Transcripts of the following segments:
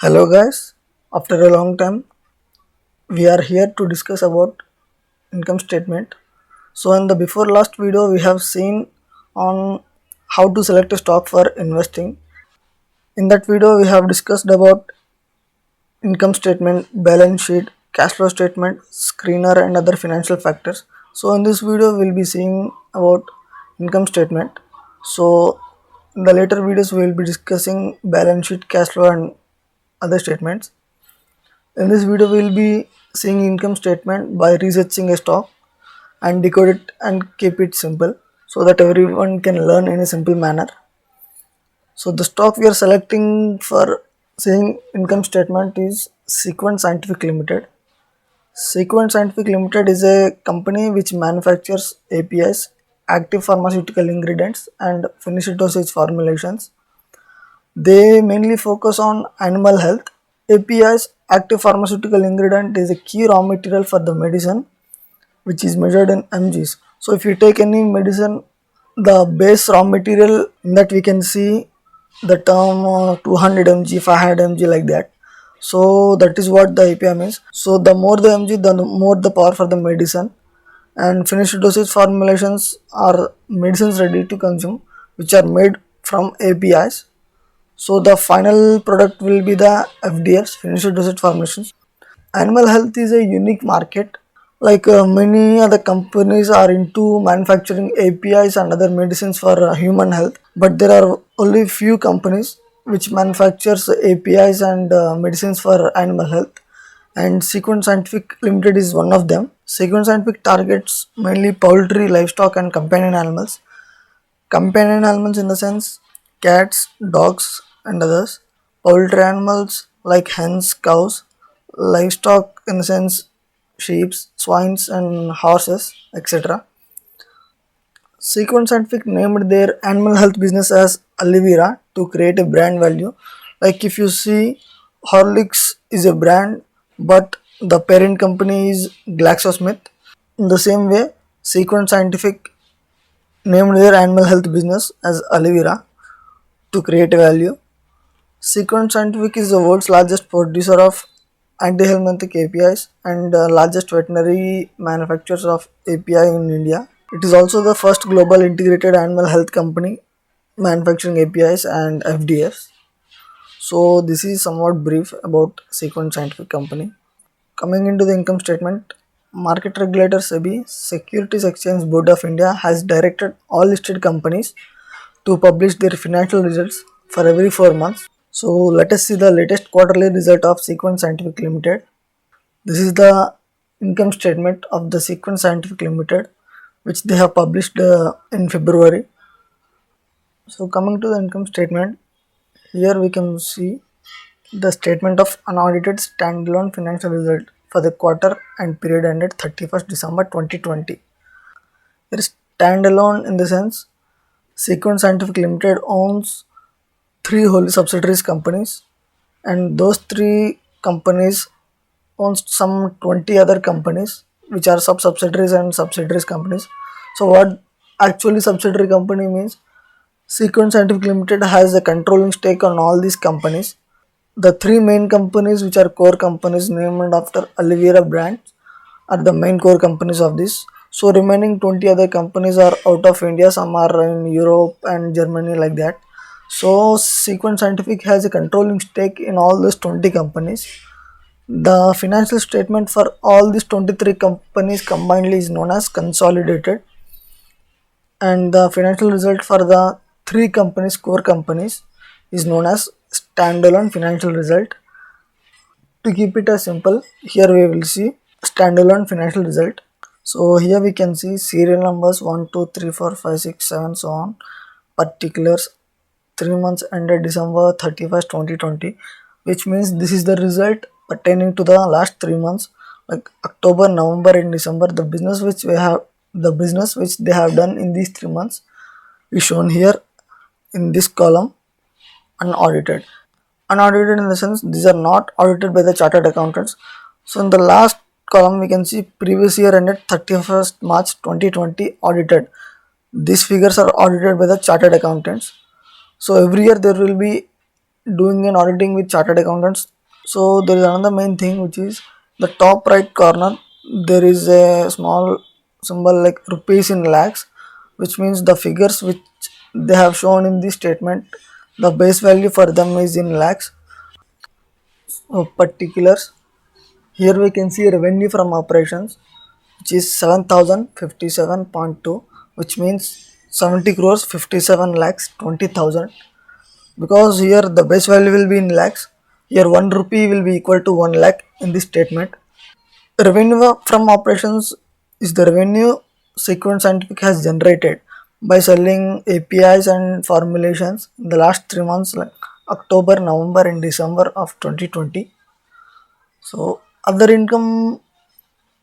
Hello guys, after a long time we are here to discuss about income statement. So in the before last video we have seen on how to select a stock for investing. In that video we have discussed about income statement, balance sheet, cash flow statement, screener and other financial factors. So in this video we'll be seeing about income statement. So in the later videos we will be discussing balance sheet, cash flow and other statements. In this video, we will be seeing income statement by researching a stock and decode it and keep it simple so that everyone can learn in a simple manner. So the stock we are selecting for seeing income statement is Sequent Scientific Limited. Sequent Scientific Limited is a company which manufactures APIs, active pharmaceutical ingredients, and finished dosage formulations. They mainly focus on animal health. APIs, active pharmaceutical ingredient, is a key raw material for the medicine which is measured in mgs. So if you take any medicine, the base raw material in that we can see the term 200 mg, 500 mg like that. So that is what the API means. So the more the mg, the more the power for the medicine. And finished dosage formulations are medicines ready to consume which are made from APIs. So the final product will be the FDFs, finished dosage formulations. Animal health is a unique market. Like many other companies are into manufacturing APIs and other medicines for human health, but there are only few companies which manufactures APIs and medicines for animal health. And Sequent Scientific Limited is one of them. Sequent Scientific targets mainly poultry, livestock, and companion animals. Companion animals in the sense cats, dogs, and others. Poultry animals like hens, cows. Livestock in the sense sheep, swines, and horses, etc. Sequent Scientific named their animal health business as Alivira to create a brand value. Like if you see, Horlicks is a brand, but the parent company is GlaxoSmith. In the same way, Sequent Scientific named their animal health business as Alivira to create value. Sequent Scientific is the world's largest producer of anti-helminthic APIs and largest veterinary manufacturers of API in India. It is also the first global integrated animal health company manufacturing APIs and FDFs. So this is somewhat brief about Sequent Scientific Company. Coming into the income statement, market regulator SEBI, Securities Exchange Board of India, has directed all listed companies to publish their financial results for every 4 months. So let us see the latest quarterly result of Sequent Scientific Limited. This is the income statement of the Sequent Scientific Limited, which they have published in February. So coming to the income statement, here we can see the statement of unaudited standalone financial result for the quarter and period ended 31st December 2020. Here is standalone in the sense Sequent Scientific Limited owns three wholly subsidiaries companies, and those three companies owns some 20 other companies which are subsidiaries and subsidiaries companies. So what actually subsidiary company means, Sequent Scientific Limited has a controlling stake on all these companies. The three main companies which are core companies named after Alivira brand are the main core companies of this. So remaining 20 other companies are out of India, some are in Europe and Germany like that. So Sequent Scientific has a controlling stake in all those 20 companies. The financial statement for all these 23 companies combined is known as consolidated, and the financial result for the three companies, core companies, is known as standalone financial result. To keep it as simple, here we will see standalone financial result. So here we can see serial numbers 1, 2, 3, 4, 5, 6, 7, so on. Particulars 3 months ended December 31st, 2020, which means this is the result pertaining to the last 3 months, like October, November, and December. The business which they have done in these 3 months is shown here in this column, unaudited. Unaudited in the sense these are not audited by the chartered accountants. So in the last column we can see previous year ended 31st March 2020 audited. These figures are audited by the chartered accountants. So every year there will be doing an auditing with chartered accountants. So there is another main thing, which is the top right corner. There is a small symbol like rupees in lakhs, which means the figures which they have shown in this statement, the base value for them is in lakhs. Particulars, here we can see revenue from operations, which is 7057.2, which means 70 crores 57 lakhs 20,000. Because here the base value will be in lakhs, here 1 rupee will be equal to 1 lakh in this statement. Revenue from operations is the revenue Sequent Scientific has generated by selling APIs and formulations in the last 3 months, like October, November, and December of 2020. So other income,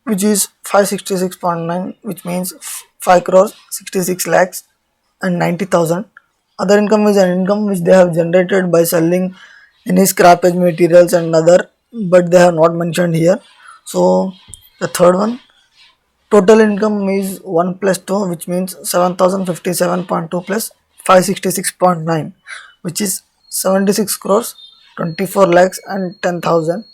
which is 566.9, which means 5 crores 66 lakhs and 90,000. Other income is an income which they have generated by selling any scrappage materials and other, but they have not mentioned here. So the third one, total income is 1 plus 2, which means 7057.2 plus 566.9, which is 76 crores 24 lakhs and 10,000.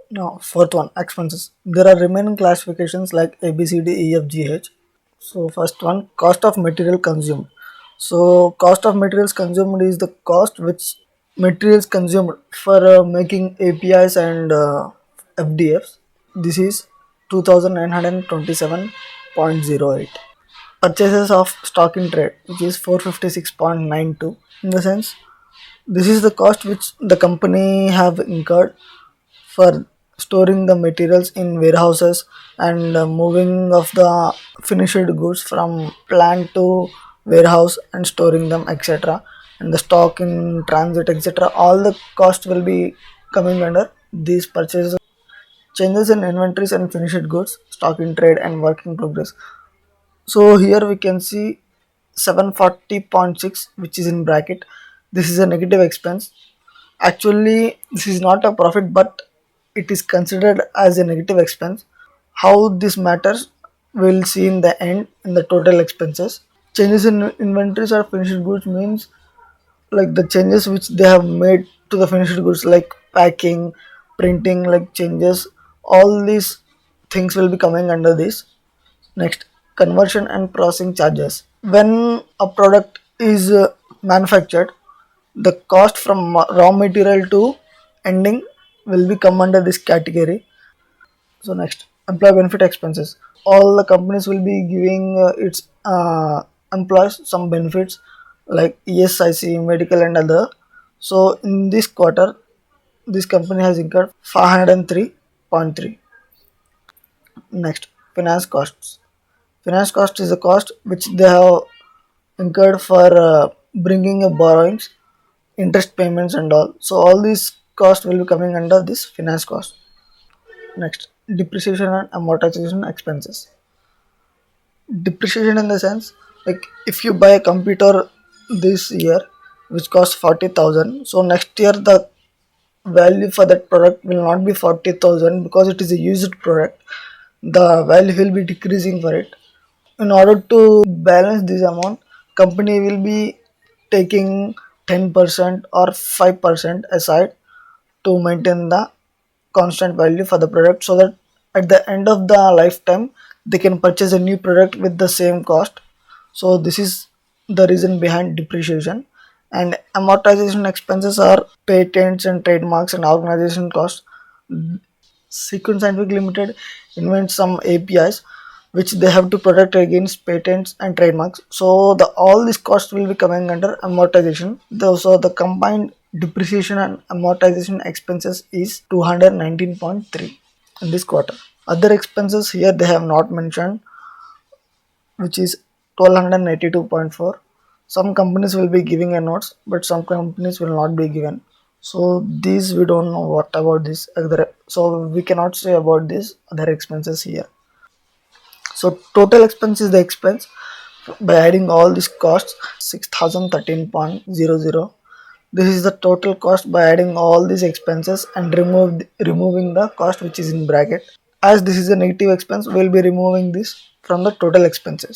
Now, fourth one, expenses. There are remaining classifications like A, B, C, D, E, F, G, H. So, first one, cost of material consumed. So, cost of materials consumed is the cost which materials consumed for making APIs and FDFs. This is 2927.08. Purchases of stock in trade, which is 456.92. In the sense, this is the cost which the company have incurred for storing the materials in warehouses and moving of the finished goods from plant to warehouse and storing them, etc., and the stock in transit, etc., all the cost will be coming under these purchases. Changes in inventories and finished goods, stock in trade, and work in progress. So here we can see 740.6, which is in bracket. This is a negative expense. Actually, this is not a profit, but it is considered as a negative expense. How this matters, we'll see in the end in the total expenses. Changes in inventories or finished goods means like the changes which they have made to the finished goods, like packing, printing, like changes. All these things will be coming under this. Next, conversion and processing charges. When a product is manufactured, the cost from raw material to ending will be come under this category. So next, employee benefit expenses. All the companies will be giving its employees some benefits like ESIC, medical, and other. So in this quarter, this company has incurred 503.3. Next, finance costs. Finance cost is a cost which they have incurred for bringing a borrowings, interest payments, and all. So all these costs will be coming under this finance cost. Next, depreciation and amortization expenses. Depreciation in the sense, like if you buy a computer this year which costs 40,000, so next year the value for that product will not be 40,000 because it is a used product. The value will be decreasing for it. In order to balance this amount, company will be taking 10% or 5% aside to maintain the constant value for the product, so that at the end of the lifetime they can purchase a new product with the same cost. So this is the reason behind depreciation. And amortization expenses are patents and trademarks and organization costs. Sequent Scientific Limited invents some APIs which they have to protect against patents and trademarks. So the all these costs will be coming under amortization. So the combined depreciation and amortization expenses is 219.3 in this quarter. Other expenses here they have not mentioned, which is 1282.4. Some companies will be giving a notes, but some companies will not be given. So these we don't know what about this other. So we cannot say about this other expenses here. So total expense is the expense by adding all these costs 6013.00. This is the total cost by adding all these expenses and removing the cost which is in bracket. As this is a negative expense, we will be removing this from the total expenses.